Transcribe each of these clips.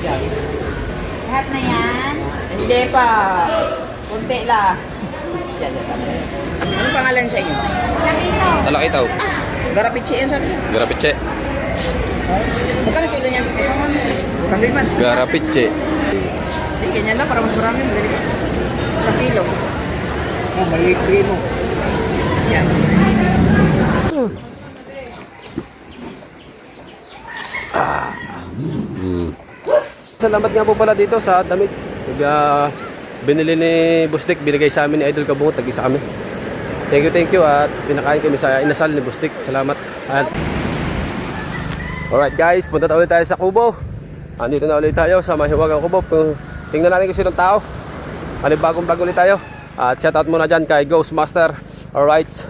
Lahat na yan? Hindi pa. Kunti lang. Yan. Anong pangalan sa inyo? Talakitaw. Talakitaw. Garapitse yan sabi niya. Garapitse. Magkano kilo niyan? Kambil man. Garapitse. Hindi, ganyan lang para mas marami. Madali ka. 1 kilo. Maliit mo. Yan. Salamat nga po pala dito sa damit. Binili ni Bustik, binigay sa amin ni Idol Kabungot, tag-isa kami. Thank you at pinakain kami sa inasal ni Bustik. Salamat. Alright guys, punta ulit tayo sa Kubo. Andito na ulit tayo sa Mahiwagang Kubo. Tingnan natin kung sinong tao. Bagong bago ulit tayo. At shoutout muna dyan kay Ghostmaster. Alright.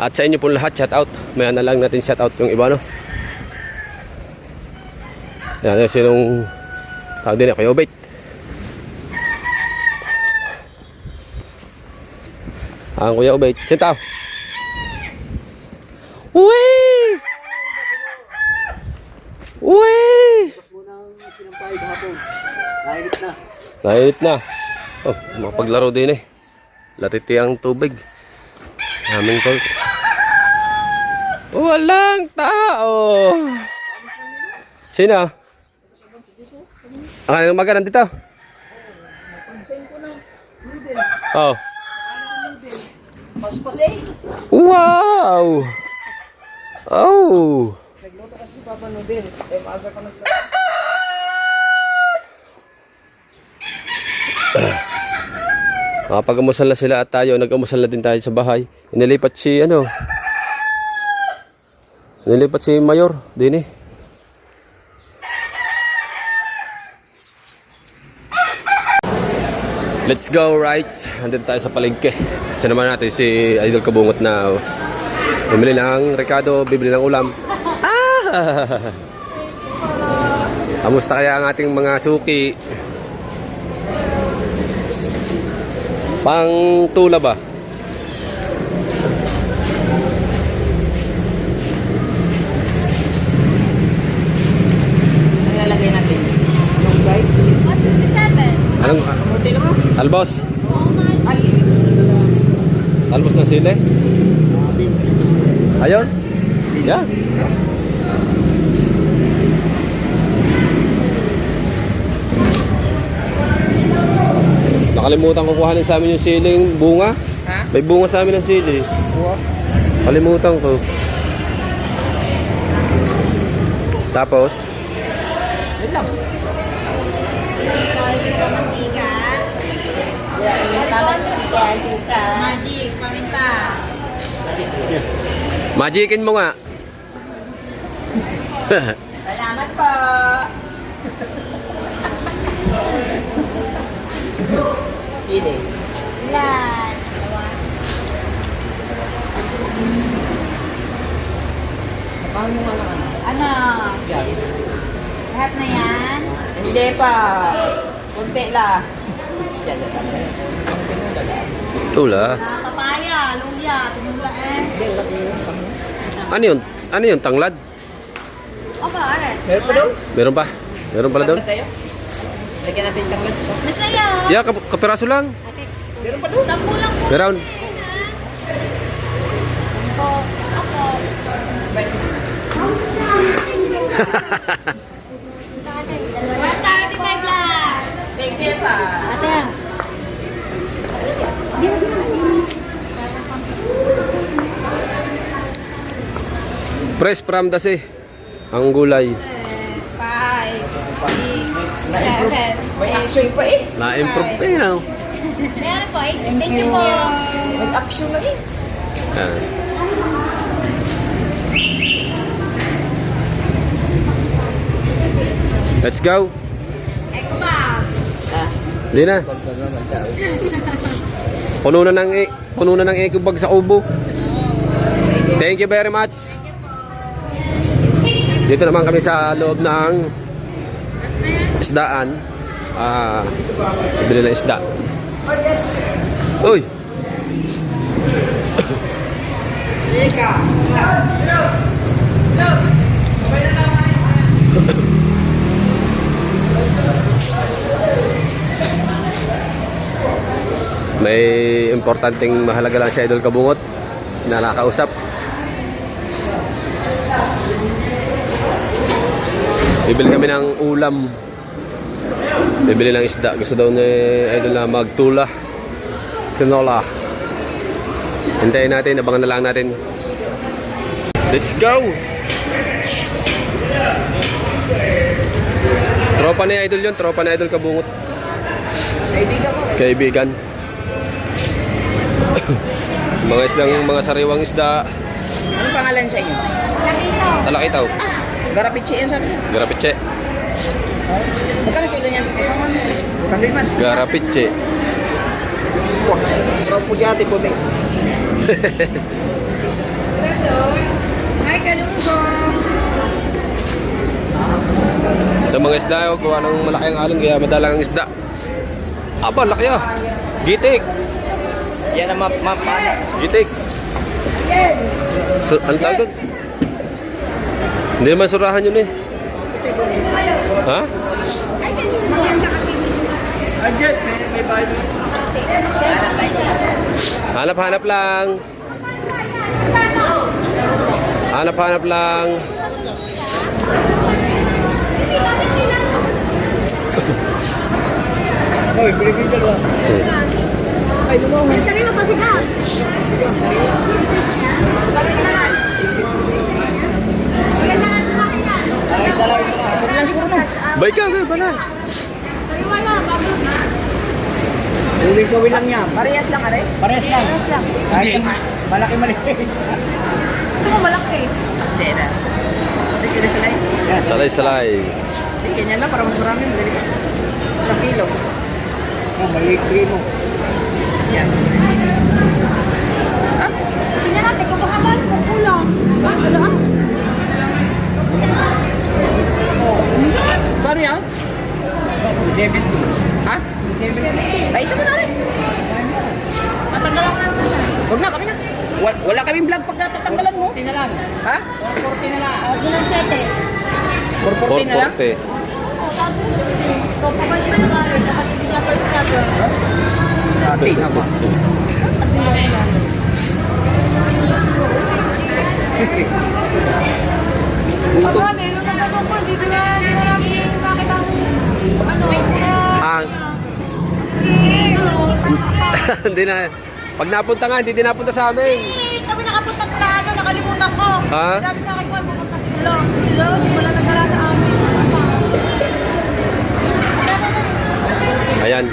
At sa inyo po lahat, shoutout. Maya na lang natin shoutout yung iba, no? Yan, sinong tawag din ako, Obet. Ang Kuya Obet, sintaw. Uwe! Uwe! Nainit na. Oh, mapaglaro din eh. Latiti ang tubig. Aming cold. Walang tao. Sino? Ang maganan dito. Oh. Wow. Oh. Nagluto kasi si Papa Noodles. Maaga ka nag... Pag-amusal na sila at tayo, nag-amusal na din tayo sa bahay. Inilipat si Mayor din eh. Let's go, right? Nandito tayo sa palengke. Kasi naman natin si Idol Kabungot na bibili ng rekado, bibili ng ulam. Kamusta kaya ang ating mga suki? Pang tula ba? Ano lalagay natin? Lunggay? 167. Anong? Kamuti lang mo? Albos? Ah, sige. Albos ng sili? Ayun? Yeah. Nakalimutan ko kuhanin sa amin yung siling bunga. Ha? May bunga sa amin ng sili. Buwa. Kalimutan ko. Tapos? Yun lang. Mantika. Magic, paminta. Magicin mo nga. Salamat po. Sili. Ilan? Paano nga lang ano? Ano? Yan. Lahat na yan? Hindi pa. Kunti lang. Yan. Tula. Papaya, luya, tinula eh. Ano yun? Ano yun? Tanglad? Opa, arat. Meron pa daw? Meron pa? Meron pala doon? Tanglad tayo? Lagyan natin yung tanglad. Masaya. Yeah, kapiraso lang. Meron pa daw? 10 lang po. Meron. Ako. Ako. 135 lang. Thank you pa. Ate. Fresh from dasi. Ang gulay. 5, 6, 7, May action pa eh. Na-improve pa yun. Meron po. Thank you po. May action na eh. Let's go. Eko ba? Hindi na. Puno na ng eco bag sa ubo. Thank you very much. Dito naman kami sa loob ng isdaan. Bili ng isda. Uy! May importanteng mahalaga lang si Idol Kabungot na nakausap. Bibili kami ng ulam. Bibili ng isda. Gusto daw ni Idol na magtula. Tinola. Hintayin natin, abangan na lang natin. Let's go! Tropa ni Idol yun, tropa ni Idol Kabungot. Kaibigan ko. Kaibigan. Mga isdang, mga sariwang isda. Anong pangalan sa inyo? Talakitaw. Garapitsi yan sabi niya. Garapitse. Magkano kilo niyan? Kandiman. Garapitse. Sarap po si ate puti. Hi, kalunggo. Ito mga isda, gawa ng malaki ang alon, kaya madalang ang isda. Aba, laki ah. Gitik. Yan ang mapa. Gitik. So, ano tawag doon? Hindi naman surahan yun eh. Ha? Ajit, may bahay. Hanap-hanap lang. Hanap-hanap lang. Hoy, Pilipino ba? Ay, dumong. Sali ka pa siya. Ay, talay. Ako lang siguro no. Bay ka, ba na? Gawin lang niya. Parehas lang, are? Parehas lang. Kahit malaki-malaki. Ito mo malaki. Hindi na. Hindi sila sila eh. Salay-salay. Hindi, ganyan lang para mas marami. Madali ka. 1 kilo. Maliit mo. Yan. Tingnan natin kung mahaba mo kulang. Ano? Kano yan? 70. Ha? 70. Ay, isa mo na rin. Matagal ako lang naman. Huwag na, kami na. Wala kaming vlog pag natatanggalan mo. 40 na lang. Ha? 40 na lang. Huwag na 7. 440 na lang. 440. Kung pabalik na naman, dapat hindi niya first cover. Ate na ba? Ano, nung nagano ko, hindi na namin nakita ang Ang si hindi na. Pag napunta nga, hindi din napunta sa amin. kami nakapunta na nakalimutan ko. Ha? Sabi sa akin ko, pupunta sila. Sila, hindi wala nagala sa amin. Ayan.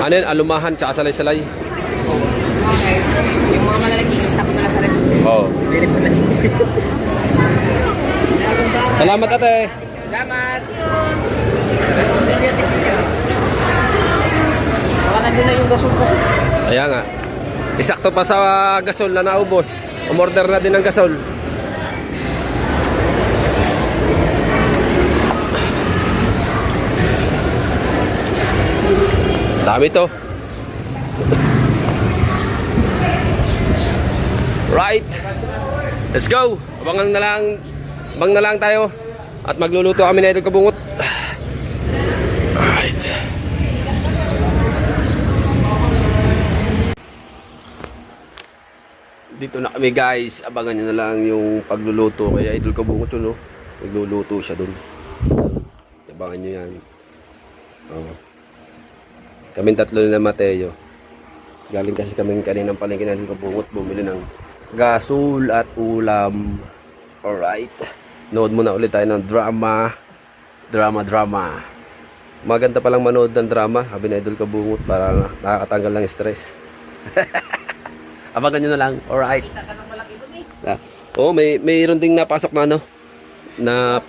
Ano yun? Alumahan tsaka salay-salay. Yung mga malalaki, isa ko na lang sa rin. Oo. Very good. Salamat ate. Salamat. Baka nandun na yung gasol kasi. Kaya nga. Isakto pa sa gasol na naubos. Umorder na din ng gasol. Dami to. Right. Let's go. Abang na lang tayo. At magluluto kami na Idol Kabungot. Right. Dito na kami guys. Abangan nyo na lang yung pagluluto. Kaya Idol Kabungot yun, no? Magluluto siya dun. Abangan nyo yan. Oh. Kaming tatlo na Mateo. Galing kasi kaming kaninang palengke na Idol Kabungot. Bumili ng gasol at ulam. Alright. Nood muna ulit tayo ng drama. Maganda palang manood ng drama. Sabi na Idol Kabungot para nakakatanggal ng stress. Abangan nyo na lang. Alright. Oh, mayroon ding napasok na ano. Na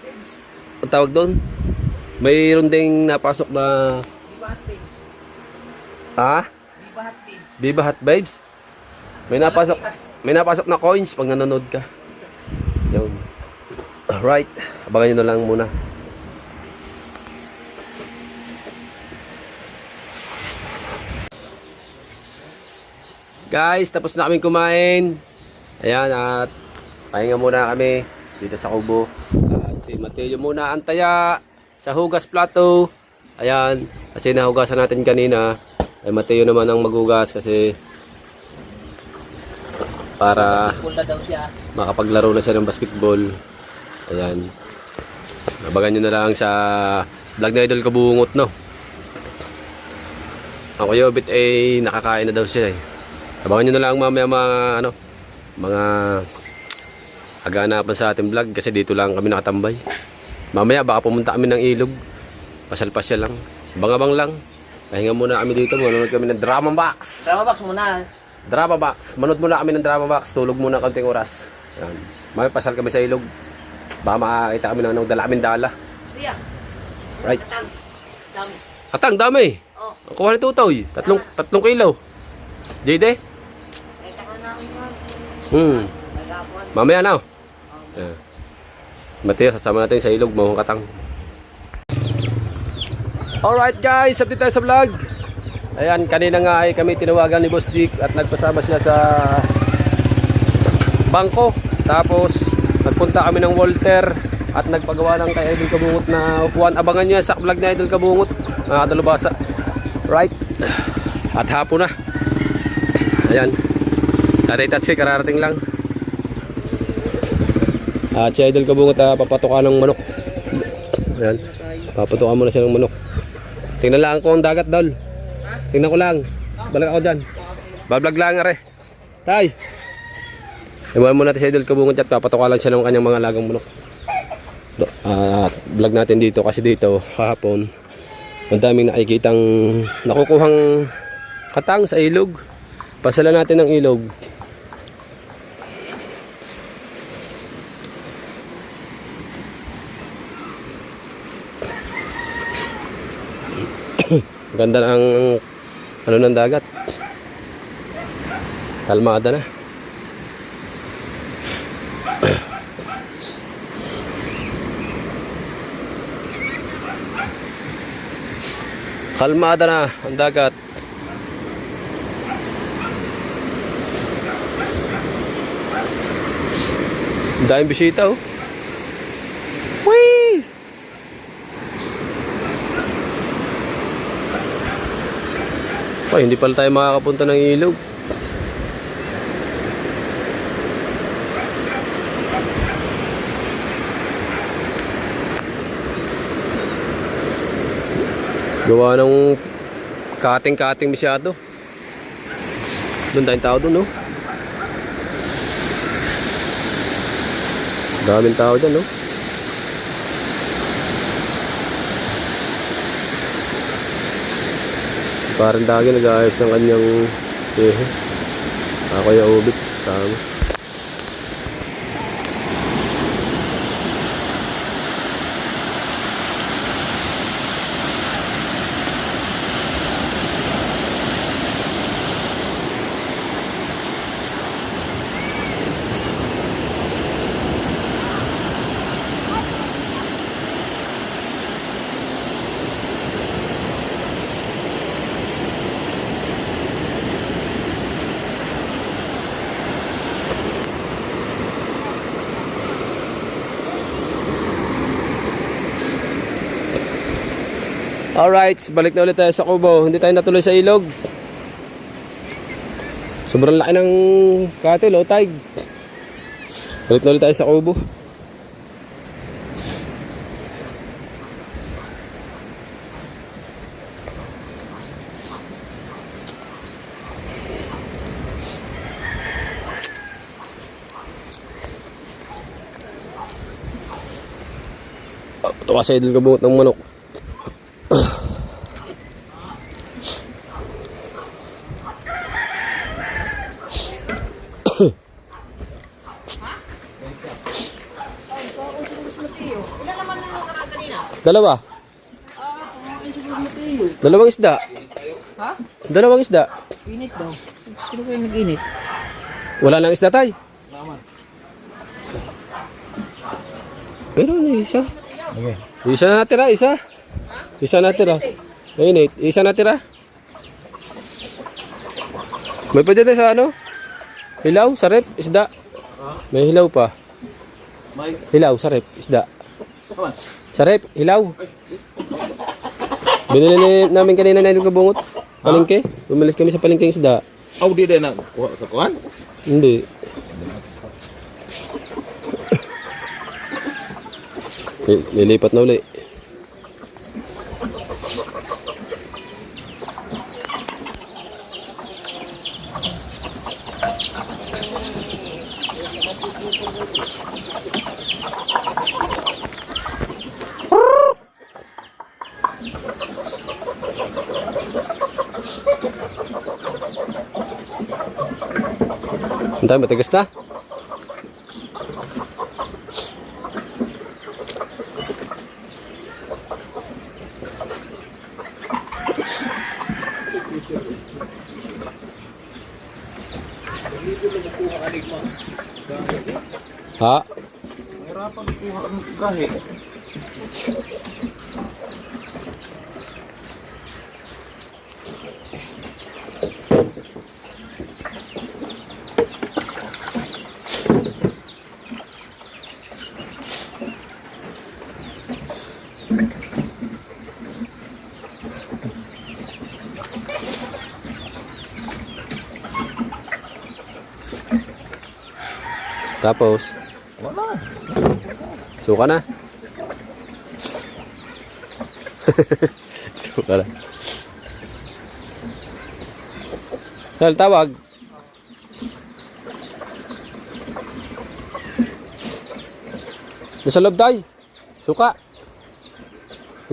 ang tawag doon. Mayroon ding napasok na Viva Hot Babes. May napasok na coins pag nanonood ka. Yun. Alright. Abangan nyo na lang muna. Guys, tapos na kami kumain. Ayan, at pahinga muna kami dito sa kubo. At si Mateo muna ang taya sa hugas plato. Ayan, kasi nahugasan natin kanina. Ay Mateo naman ang maghugas kasi para Basketball na daw siya. makapaglaro na siya ng basketball. Ayan. Abangan nyo na lang sa vlog na Idol Kabungot, no? Ang Kuya Obit ay nakakain na daw siya eh. Abangan nyo na lang mamaya mga aganapan sa ating vlog kasi dito lang kami nakatambay. Mamaya baka pumunta kami ng ilog. Pasal-pasya lang. Abang-abang lang. Pahinga muna kami dito. Manonood kami ng Drama Box. Drama box muna. Drama Box. Manood muna kami ng Drama Box. Tulog muna konting oras. Ayan. Mamaya pasal kami sa ilog. Baka makakita kami ng dala aming dala. Kuya. Right. Katang. Dami. Atang, dami. Oh. Ang kuha ni Tutoy. Tatlong kilo. JD? Kita ka namin mga. Nagapuan. Mamaya na. Yeah. Mateo, sasama natin sa ilog. Mahong katang. Alright guys, update tayo sa vlog. Ayan, kanina nga ay kami tinawagan ni Boss Dick at nagpasama siya sa bangko. Tapos nagpunta kami ng Walter at nagpagawa ng kay Idol Kabungot na upuan. Abangan nyo yan sa vlog na Idol Kabungot, mga kadalubasa. Right. At hapon na. Ayan. Tatay Tatsi, kararating lang. At si Idol Kabungot papatukan ng manok. Ayan. Papatukan mo na siya ng manok. Tingnan lang ko ang dagat, Dol. Tingnan ko lang. Balik ako dyan. Bablog lang nga re. Tay. Iwan mo natin si Idol Kabungot at papatukan lang siya ng kanyang mga lagang manok. Vlog natin dito kasi dito kahapon ang daming nakikitang nakukuhang katang sa ilog. Pasala natin ng ilog. Ganda ng ano ng dagat. Kalmada na. Kalmada na ang dagat. Daming bisita oh. Whee! Ay, hindi pala tayo makakapunta ng ilog. Gawa ng kating-kating masyado. Doon tayong tao doon, no? Daming tao dyan, no? Parang dagi nag-aayos ng kanyang ako yung ubit sama. Alright, balik na ulit tayo sa Kubo. Hindi tayo natuloy sa ilog. Sobrang laki ng kate, low tide. Balik na ulit tayo sa Kubo. Ito kasi Idol Kabungot ng manok. Dalawa. Dalawang isda. Ha? Dalawang isda. Init daw. Sino kayo nag-init? Wala lang isda tay. Pero isa. Okay. Isa na natira, isa. Isa natira. Mainit. Isa natira. May pwede tayo sa ano? Hilaw, sarip, isda. May hilaw pa. Hilaw, sarip, isda. Sarip, hilaw. namin kanina na Idol Kabungot. Palengke. Bumili kami sa palengke ng isda. Oh, di na kuha sa kuhan? Hindi. Nilipat na uli. Antay, matigas na. Ha? Mahirapan kuha ang gahe. Tapos, Wala. suka na. Suka na. Hal, tawag. Nasa loob tayo. Suka.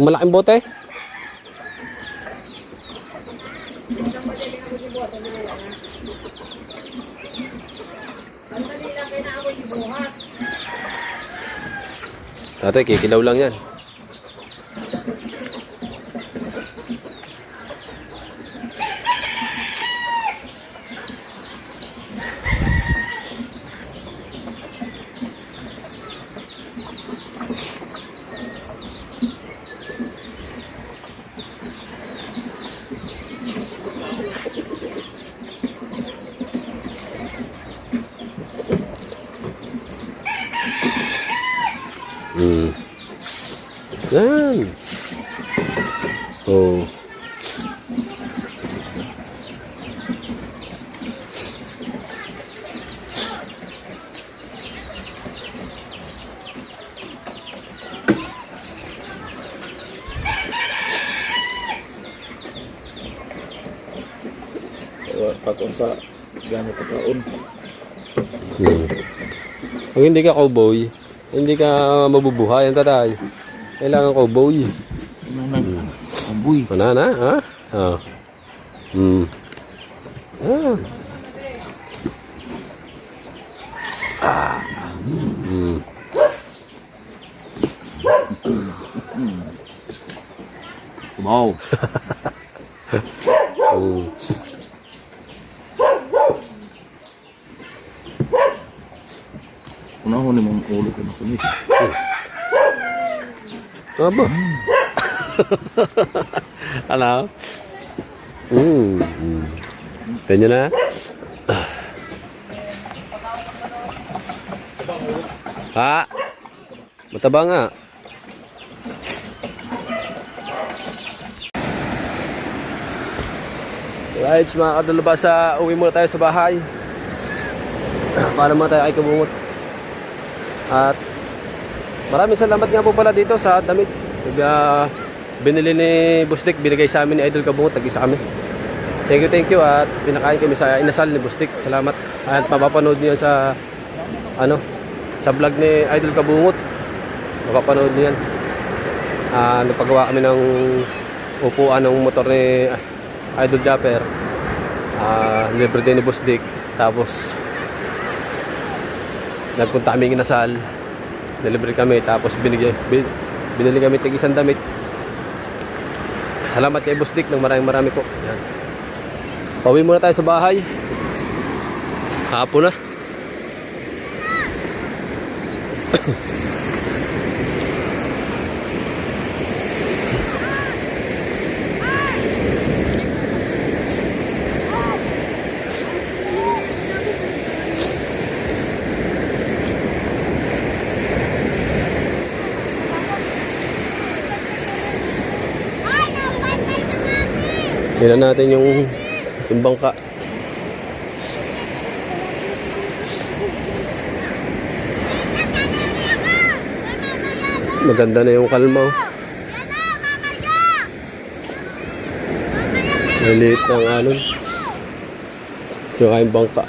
Yung malaking bote. Tatay, kikilaw lang yan. Yan. Oh. Pag sa gamit ka taon. Pag hindi ka cowboy, hindi ka mabubuhay ang tatay. Kailangan cowboy. Amboy. Mana, ha? Ah. Ah. Ah. Wow. Unahon ni mong ulo ko na kunis. Aba. Ano? Tanya na. Ha? Mataba nga. Right, mga kadalabasa, uwi muna tayo sa bahay. Para muna tayo ay kabungot. At maraming salamat nga po pala dito sa damit. Binili ni Bustik, binigay sa amin ni Idol Kabungot, tag-isa kami. Thank you at pinakain kami sa inasal ni Bustik. Salamat. At mapapanood niyo sa sa vlog ni Idol Kabungot. Mapapanood niyo yan. Nagpagawa kami ng upuan ng motor ni Idol Japper. Libre din ni Bustik. Tapos nagpunta kami inasal. Delivery kami, tapos binili kami tig-isang damit. Salamat kay Bustik ng marami po. Yan. Pauwi muna tayo sa bahay. Hapon na. Tingnan natin yung bangka. Maganda na yung kalma. Maliit ng alon. Tsaka yung bangka.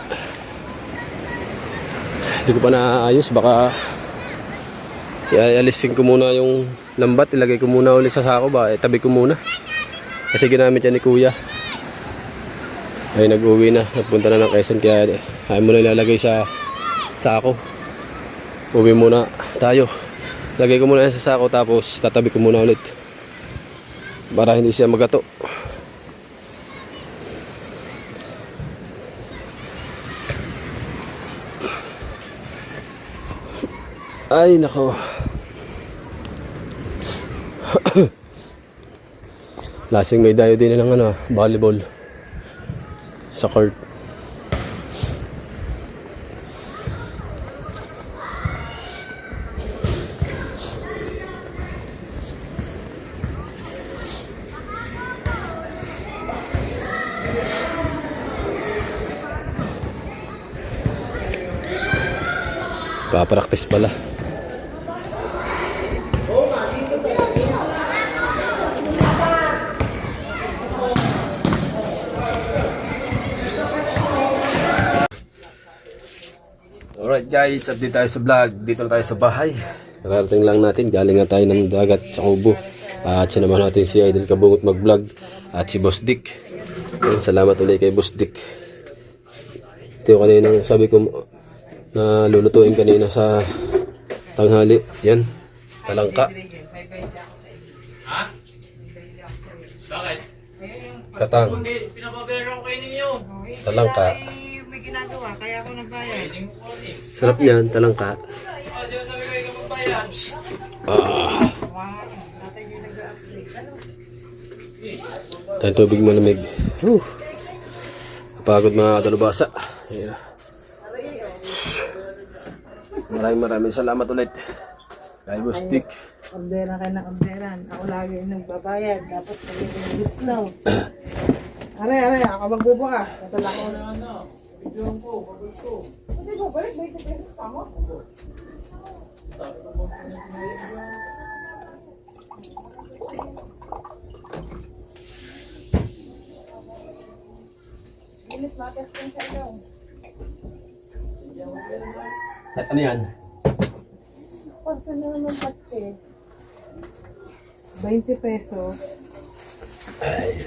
Hindi ko pa naayos. Baka ialisin ko muna yung lambat. Ilagay ko muna ulit sa sako ba. Tabi ko muna. Kasi ginamit yan ni kuya. Ay nag-uwi na. Nagpunta na ng Quezon. Kaya ay mo na ilalagay sa sako. Uwi muna tayo. Lagay ko muna sa sako tapos tatabi ko muna ulit. Para hindi siya magato. Ay nako. Lasing may dayo din ng ano, volleyball sa court. Pa-practice pala. Alright guys, update tayo sa vlog. Dito na tayo sa bahay. Kararating lang natin. Galing na tayo ng dagat sa Kubo. At sinamahan natin si Idol Kabungot mag-vlog. At si Boss Dick. Salamat ulit kay Boss Dick. Ito yung kanina sabi ko na lulutuin kanina sa tanghali. Yan. Talangka. Katang. Talangka. May ginagawa, kaya ako nagbayad. Sarap yan, talangka. Tayong tubig malamig. Kapagod mga dalubasa. Ayan. Maraming salamat ulit. Kay Boss Dick. Ordera kayo ng orderan. Ako lagi yung nagbabayad. Dapat kayo yung discount. Are, ako magbubuka. Katala ko na ano. Bigyan ko, babalik ko. Hindi ko, balik, 20 pesos pa mo. Init matas ko sa iyo. Ano yan? Pasa na naman patse. 20 pesos. Ay.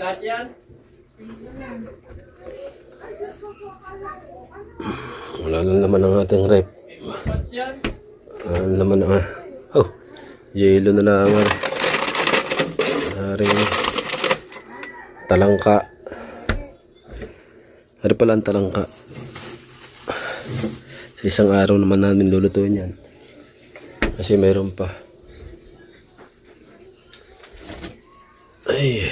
Lahat yan. Wala na naman ang ating rep. Wala na naman ang yelo na lang. Haring talangka. Hari pala ang talangka. Sa isang araw naman namin lulutuin yan. Kasi mayroon pa. Ay.